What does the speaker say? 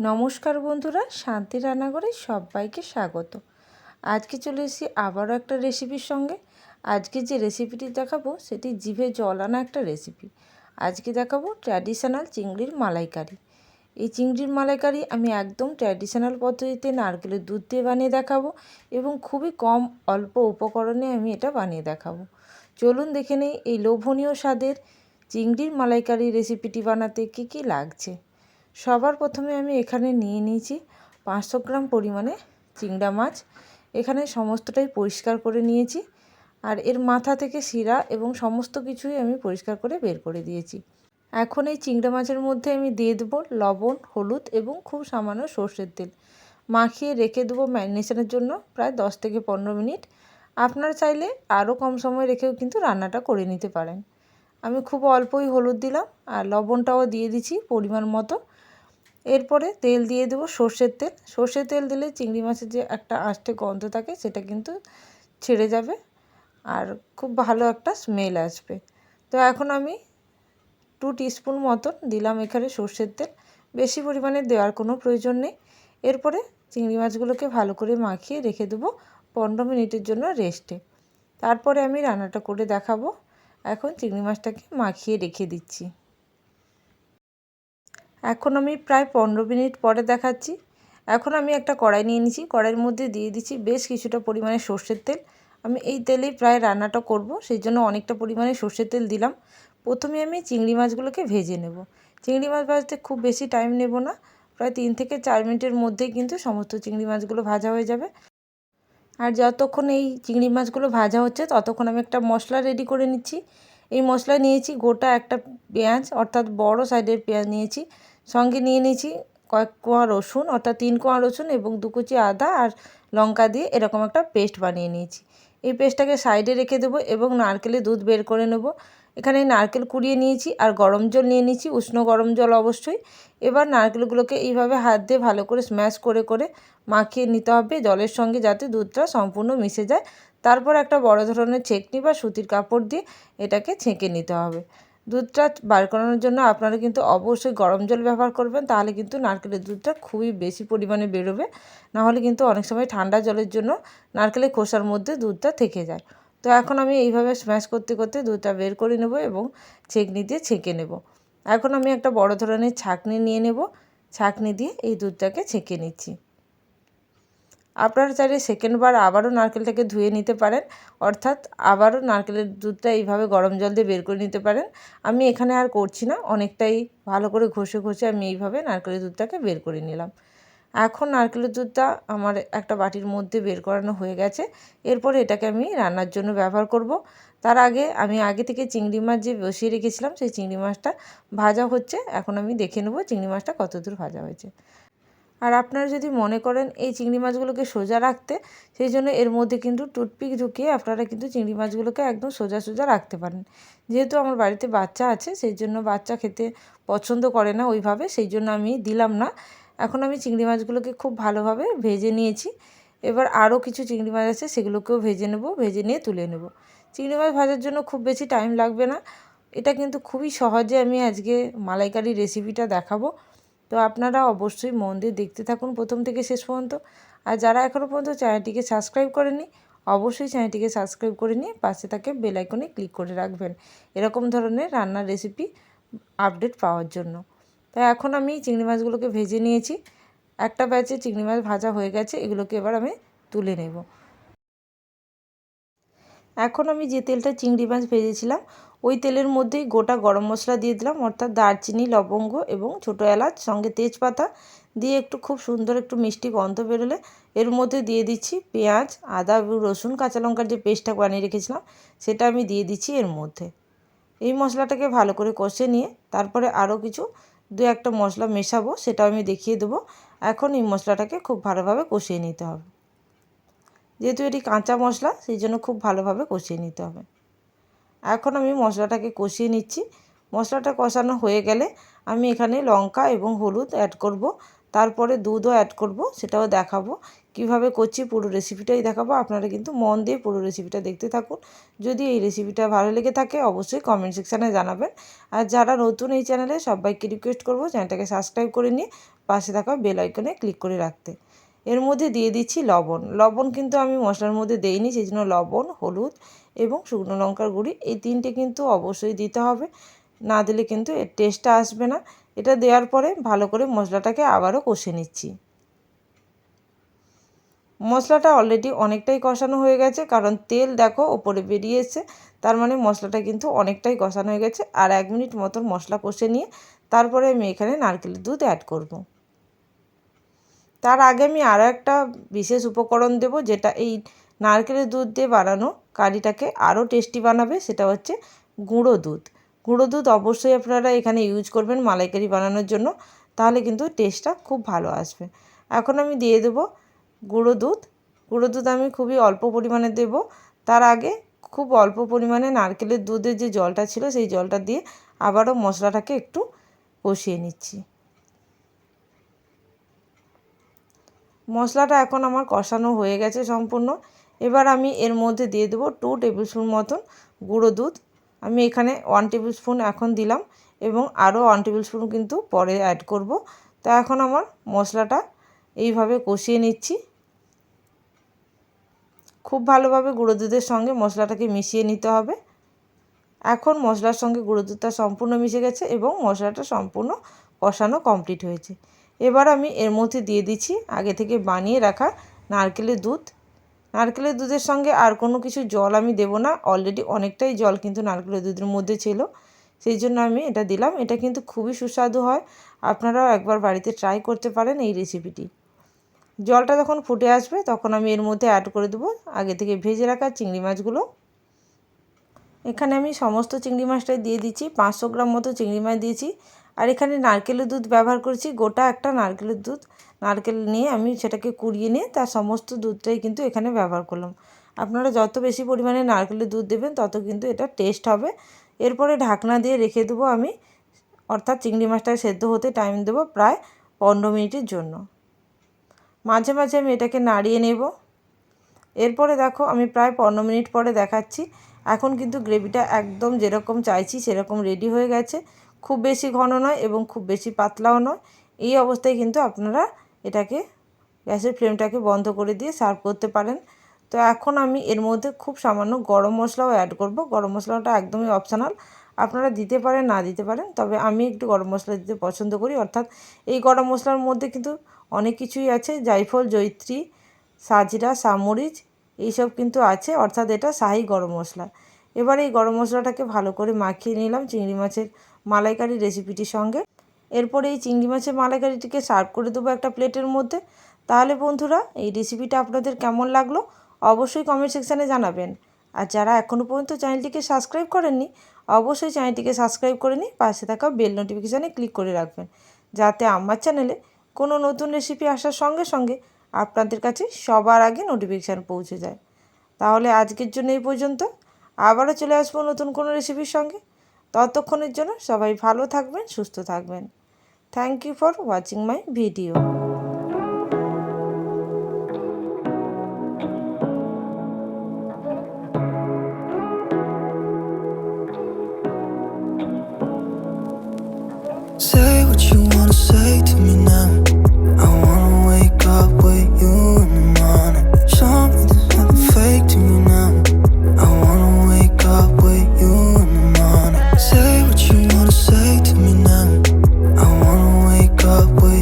নমস্কার বন্ধুরা, শান্তির রান্নাঘরে সবাইকে স্বাগত। আজকে চলে এসেছি আবারও একটা রেসিপির সঙ্গে। আজকে যে রেসিপিটি দেখাবো সেটি জিভে জল আনা একটা রেসিপি। আজকে দেখাবো ট্র্যাডিশনাল চিংড়ির মালাইকারি। এই চিংড়ির মালাইকারি আমি একদম ট্র্যাডিশনাল পদ্ধতিতে নারকেলের দুধ দিয়ে বানিয়ে দেখাবো এবং খুবই কম অল্প উপকরণে আমি এটা বানিয়ে দেখাবো। চলুন দেখে নেই এই লোভনীয় স্বাদের চিংড়ির মালাইকারি রেসিপিটি বানাতে কী কী লাগছে। সবার প্রথমে আমি এখানে নিয়ে নিয়েছি 500 গ্রাম পরিমাণে চিংড়া মাছ। এখানে সমস্তটাই পরিষ্কার করে নিয়েছি, আর এর মাথা থেকে শিরা এবং সমস্ত কিছুই আমি পরিষ্কার করে বের করে দিয়েছি। এখন এই চিংড়া মাছের মধ্যে আমি দিয়ে দেবো লবণ, হলুদ এবং খুব সামান্য সর্ষের তেল। মাখিয়ে রেখে দেবো ম্যারিনেশনের জন্য প্রায় 10 থেকে 15 মিনিট। আপনারা চাইলে আরও কম সময় রেখেও কিন্তু রান্নাটা করে নিতে পারেন। আমি খুব অল্পই হলুদ দিলাম আর লবণটাও দিয়ে দিচ্ছি পরিমাণ মতো। এরপরে তেল দিয়ে দেবো সর্ষের তেল। সর্ষের তেল দিলে চিংড়ি মাছের যে একটা আষ্টে গন্ধ থাকে সেটা কিন্তু ছেড়ে যাবে আর খুব ভালো একটা স্মেল আসবে। তো এখন আমি 2 টিস্পুন মতন দিলাম এখানে সর্ষের তেল। বেশি পরিমাণে দেওয়ার কোনো প্রয়োজন নেই। এরপরে চিংড়ি মাছগুলোকে ভালো করে মাখিয়ে রেখে দেবো 15 মিনিটের জন্য রেস্টে। তারপরে আমি রান্নাটা করে দেখাবো। এখন চিংড়ি মাছটাকে মাখিয়ে রেখে দিচ্ছি। এখন আমি প্রায় 15 মিনিট পরে দেখাচ্ছি। এখন আমি একটা কড়াই নিয়ে নিয়েছি। কড়াইয়ের মধ্যে দিয়ে দিচ্ছি বেশ কিছুটা পরিমাণে সর্ষের তেল। আমি এই তেলেই প্রায় রান্নাটা করব, সেই জন্য অনেকটা পরিমাণে সর্ষের তেল দিলাম। প্রথমে আমি চিংড়ি মাছগুলোকে ভেজে নেব। চিংড়ি মাছ ভাজতে খুব বেশি টাইম নেব না, প্রায় 3 থেকে 4 মিনিটের মধ্যেই কিন্তু সমস্ত চিংড়ি মাছগুলো ভাজা হয়ে যাবে। আর যতক্ষণ এই চিংড়ি মাছগুলো ভাজা হচ্ছে ততক্ষণ আমি একটা মশলা রেডি করে নিচ্ছি। এই মশলা নিয়েছি গোটা একটা পেঁয়াজ, অর্থাৎ বড় সাইজের পেঁয়াজ নিয়েছি। সঙ্গে নিয়ে নিয়েছি কয়েক কোয়া রসুন, অর্থাৎ 3 কোয়া রসুন এবং 2 কুচি আদা আর লঙ্কা দিয়ে এরকম একটা পেস্ট বানিয়ে নিয়েছি। এই পেস্টটাকে সাইডে রেখে দেবো এবং নারকেলের দুধ বের করে নেব। এখানে নারকেল কুড়িয়ে নিয়েছি আর গরম জল নিয়ে নিয়েছি, উষ্ণ গরম জল অবশ্যই। এবার নারকেলগুলোকে এইভাবে হাত দিয়ে ভালো করে স্ম্যাশ করে করে মাখিয়ে নিতে হবে জলের সঙ্গে, যাতে দুধটা সম্পূর্ণ মিশে যায়। তারপর একটা বড় ধরনের ছেঁকনি বা সুতির কাপড় দিয়ে এটাকে ছেঁকে নিতে হবে। দুধটা বার করানোর জন্য আপনারা কিন্তু অবশ্যই গরম জল ব্যবহার করবেন, তাহলে কিন্তু নারকেলের দুধটা খুবই বেশি পরিমাণে বেরোবে। নাহলে কিন্তু অনেক সময় ঠান্ডা জলের জন্য নারকেলের খোসার মধ্যে দুধটা থেকে যায়। তো এখন আমি এইভাবে স্ম্যাশ করতে করতে দুধটা বের করে নেব এবং ছেঁকনি দিয়ে ছেঁকে নেব। এখন আমি একটা বড় ধরনের ছাঁকনি নিয়ে নেব। ছাঁকনি দিয়ে এই দুধটাকে ছেঁকে নিচ্ছি। আপনারা চাইলে সেকেন্ডবার আবারও নারকেলটাকে ধুয়ে নিতে পারেন, অর্থাৎ আবারও নারকেলের দুধটা এইভাবে গরম জল দিয়ে বের করে নিতে পারেন। আমি এখানে আর করছি না, অনেকটাই ভালো করে ঘষে ঘষে আমি এইভাবে নারকেলের দুধটাকে বের করে নিলাম। এখন নারকেলের দুধটা আমার একটা বাটির মধ্যে বের করানো হয়ে গেছে। এরপরে এটাকে আমি রান্নার জন্য ব্যবহার করব। তার আগে আমি আগে থেকে চিংড়ি মাছ যে বসিয়ে রেখেছিলাম সেই চিংড়ি মাছটা ভাজা হচ্ছে। এখন আমি দেখে নেব চিংড়ি মাছটা কতদূর ভাজা হয়েছে। আর আপনারা যদি মনে করেন এই চিংড়ি মাছগুলোকে সোজা রাখতে, সেই জন্য এর মধ্যে কিন্তু টুথপিক ঢুকিয়ে আপনারা কিন্তু চিংড়ি মাছগুলোকে একদম সোজা সোজা রাখতে পারেন। যেহেতু আমার বাড়িতে বাচ্চা আছে, সেই জন্য বাচ্চা খেতে পছন্দ করে না ওইভাবে, সেই জন্য আমি দিলাম না। এখন আমি চিংড়ি মাছগুলোকে খুব ভালোভাবে ভেজে নিয়েছি। এবার আরও কিছু চিংড়ি মাছ আছে, সেগুলোকেও ভেজে নেব, ভেজে নিয়ে তুলে নেব। চিংড়ি মাছ ভাজার জন্য খুব বেশি টাইম লাগবে না। এটা কিন্তু খুবই সহজে আমি আজকে মালাইকারি রেসিপিটা দেখাবো। তো আপনারা অবশ্যই মন দিয়ে দেখতে থাকুন প্রথম থেকে শেষ পর্যন্ত। আর যারা এখনও পর্যন্ত চ্যানেলটিকে সাবস্ক্রাইব করেননি, অবশ্যই চ্যানেলটিকে সাবস্ক্রাইব করে নিয়ে পাশে থাকে বেল আইকনে ক্লিক করে রাখবেন এরকম ধরনের রান্নার রেসিপি আপডেট পাওয়ার জন্য। তাই এখন আমি চিংড়ি মাছগুলোকে ভেজে নিয়েছি। একটা ব্যাচে চিংড়ি মাছ ভাজা হয়ে গেছে, এগুলোকে এবার আমি তুলে নেব। এখন আমি যে তেলটা চিংড়ি মাছ ভেজেছিলাম ওই তেলের মধ্যেই গোটা গরম মশলা দিয়ে দিলাম, অর্থাৎ দারচিনি, লবঙ্গ এবং ছোটো এলাচ, সঙ্গে তেজপাতা দিয়ে একটু খুব সুন্দর একটু মিষ্টি গন্ধ বেরোলে এর মধ্যে দিয়ে দিচ্ছি পেঁয়াজ, আদা এবং রসুন, কাঁচা লঙ্কার যে পেস্টটা বানিয়ে রেখেছিলাম সেটা আমি দিয়ে দিচ্ছি এর মধ্যে। এই মশলাটাকে ভালো করে কষে নিয়ে তারপরে আরও কিছু 2-1টা মশলা মেশাবো, সেটাও আমি দেখিয়ে দেবো। এখন এই মশলাটাকে খুব ভালোভাবে কষিয়ে নিতে হবে। যেহেতু এটি কাঁচা মশলা, সেই জন্য খুব ভালোভাবে কষিয়ে নিতে হবে। এখন আমি মশলাটাকে কষিয়ে নিচ্ছি। মশলাটা কষানো হয়ে গেলে আমি এখানে লঙ্কা এবং হলুদ অ্যাড করব। তারপরে দুধও অ্যাড করব, সেটাও দেখাবো কিভাবে করছি, পুরো রেসিপিটাই দেখাবো। আপনারা কিন্তু মন দিয়ে পুরো রেসিপিটা দেখতে থাকুন। যদি এই রেসিপিটা ভালো লেগে থাকে অবশ্যই কমেন্ট সেকশানে জানাবেন। আর যারা নতুন এই চ্যানেলে সবাইকে রিকোয়েস্ট করব চ্যানেলটাকে সাবস্ক্রাইব করে নিয়ে পাশে থাকা বেল আইকনে ক্লিক করে রাখতে। এর মধ্যে দিয়ে দিচ্ছি লবণ। লবণ কিন্তু আমি মশলার মধ্যে দেইনি, সেই জন্য লবণ, হলুদ এবং শুকনো লঙ্কার গুঁড়ি এই তিনটে কিন্তু অবশ্যই দিতে হবে, না দিলে কিন্তু এর টেস্টটা আসবে না। এটা দেওয়ার পরে ভালো করে মশলাটাকে আবারও কষে নিচ্ছি। মশলাটা অলরেডি অনেকটাই কষানো হয়ে গেছে, কারণ তেল দেখো ওপরে বেরিয়ে এসছে, তার মানে মশলাটা কিন্তু অনেকটাই কষানো হয়ে গেছে। আর 1 মিনিট মতন মশলা কষে নিয়ে তারপরে আমি এখানে নারকেলের দুধ অ্যাড করব। তার আগে আমি আরও একটা বিশেষ উপকরণ দেব, যেটা এই নারকেলের দুধ দিয়ে বানানো কারিটাকে আরও টেস্টি বানাবে, সেটা হচ্ছে গুঁড়ো দুধ। গুঁড়ো দুধ অবশ্যই আপনারা এখানে ইউজ করবেন মালাইকারি বানানোর জন্য, তাহলে কিন্তু টেস্টটা খুব ভালো আসবে। এখন আমি দিয়ে দেবো গুঁড়ো দুধ। গুঁড়ো দুধ আমি খুবই অল্প পরিমাণে দেব। তার আগে খুব অল্প পরিমাণে নারকেলের দুধের যে জলটা ছিল সেই জলটা দিয়ে আবারও মশলাটাকে একটু কষিয়ে নিচ্ছি। মশলাটা এখন আমার কষানো হয়ে গেছে সম্পূর্ণ। এবার আমি এর মধ্যে দিয়ে দেবো 2 টেবিল স্পুন মতন গুঁড়ো দুধ। আমি এখানে 1 টেবিল স্পুন এখন দিলাম এবং আরও 1 টেবিল স্পুন কিন্তু পরে অ্যাড করব। তো এখন আমার মশলাটা এইভাবে কষিয়ে নিচ্ছি। খুব ভালোভাবে গুঁড়ো দুধের সঙ্গে মশলাটাকে মিশিয়ে নিতে হবে। এখন মশলার সঙ্গে গুঁড়ো দুধটা সম্পূর্ণ মিশে গেছে এবং মশলাটা সম্পূর্ণ কষানো কমপ্লিট হয়েছে। এবার আমি এর মধ্যে দিয়ে দিচ্ছি আগে থেকে বানিয়ে রাখা নারকেলের দুধ। নারকেলের দুধের সঙ্গে আর কোনো কিছু জল আমি দেব না, অলরেডি অনেকটাই জল কিন্তু নারকেলের দুধের মধ্যে ছিল, সেই জন্য আমি এটা দিলাম। এটা কিন্তু খুবই সুস্বাদু হয়, আপনারাও একবার বাড়িতে ট্রাই করতে পারেন এই রেসিপিটি। জলটা যখন ফুটে আসবে তখন আমি এর মধ্যে অ্যাড করে দেবো আগে থেকে ভেজে রাখা চিংড়ি মাছগুলো। এখানে আমি সমস্ত চিংড়ি মাছটাই দিয়ে দিচ্ছি, 500 গ্রাম মতো চিংড়ি মাছ দিয়েছি। আর এখানে নারকেলের দুধ ব্যবহার করেছি, গোটা একটা নারকেলের দুধ। নারকেল নিয়ে আমি সেটাকে কুড়িয়ে নিয়ে তার সমস্ত দুধটাই কিন্তু এখানে ব্যবহার করলাম। আপনারা যত বেশি পরিমাণে নারকেলের দুধ দেবেন তত কিন্তু এটা টেস্ট হবে। এরপরে ঢাকনা দিয়ে রেখে দেবো আমি, অর্থাৎ চিংড়ি মাছটা সেদ্ধ হতে টাইম দেবো প্রায় 15 মিনিটের জন্য। মাঝে মাঝে আমি এটাকে নাড়িয়ে নেব। এরপরে দেখো আমি প্রায় 15 মিনিট পরে দেখাচ্ছি। এখন কিন্তু গ্রেভিটা একদম যেরকম চাইছি সেরকম রেডি হয়ে গেছে। খুব বেশি ঘন নয় এবং খুব বেশি পাতলাও নয়। এই অবস্থায় কিন্তু আপনারা এটাকে গ্যাসের ফ্লেমটাকে বন্ধ করে দিয়ে সার্ভ করতে পারেন। তো এখন আমি এর মধ্যে খুব সামান্য গরম মশলাও অ্যাড করব। গরম মশলাটা একদমই অপশনাল, আপনারা দিতে পারেন না দিতে পারেন, তবে আমি একটু গরম মশলা দিতে পছন্দ করি। অর্থাৎ এই গরম মশলার মধ্যে কিন্তু অনেক কিছুই আছে, জায়ফল, জয়িত্রী, সাজরা, সামরিচ এইসব কিন্তু আছে, অর্থাৎ এটা শাহি গরম মশলা। এবার এই গরম মশলাটাকে ভালো করে মাখিয়ে নিলাম চিংড়ি মাছের মালাইকারি রেসিপিটির সঙ্গে। এরপরে এই চিংড়ি মাছের মালাইকারিটিকে সার্ভ করে দেবো একটা প্লেটের মধ্যে। তাহলে বন্ধুরা এই রেসিপিটা আপনাদের কেমন লাগলো অবশ্যই কমেন্ট সেকশানে জানাবেন। আর যারা এখনও পর্যন্ত চ্যানেলটিকে সাবস্ক্রাইব করেননি অবশ্যই চ্যানেলটিকে সাবস্ক্রাইব করে নিয়ে পাশে থাকা বেল নোটিফিকেশানে ক্লিক করে রাখবেন, যাতে আমার চ্যানেলে কোনো নতুন রেসিপি আসার সঙ্গে সঙ্গে আপনাদের কাছে সবার আগে নোটিফিকেশান পৌঁছে যায়। তাহলে আজকের জন্য এই পর্যন্ত, আবারও চলে আসবো নতুন কোনো রেসিপির সঙ্গে। ততক্ষণের জন্য সবাই ভালো থাকবেন, সুস্থ থাকবেন। Thank you for watching my video.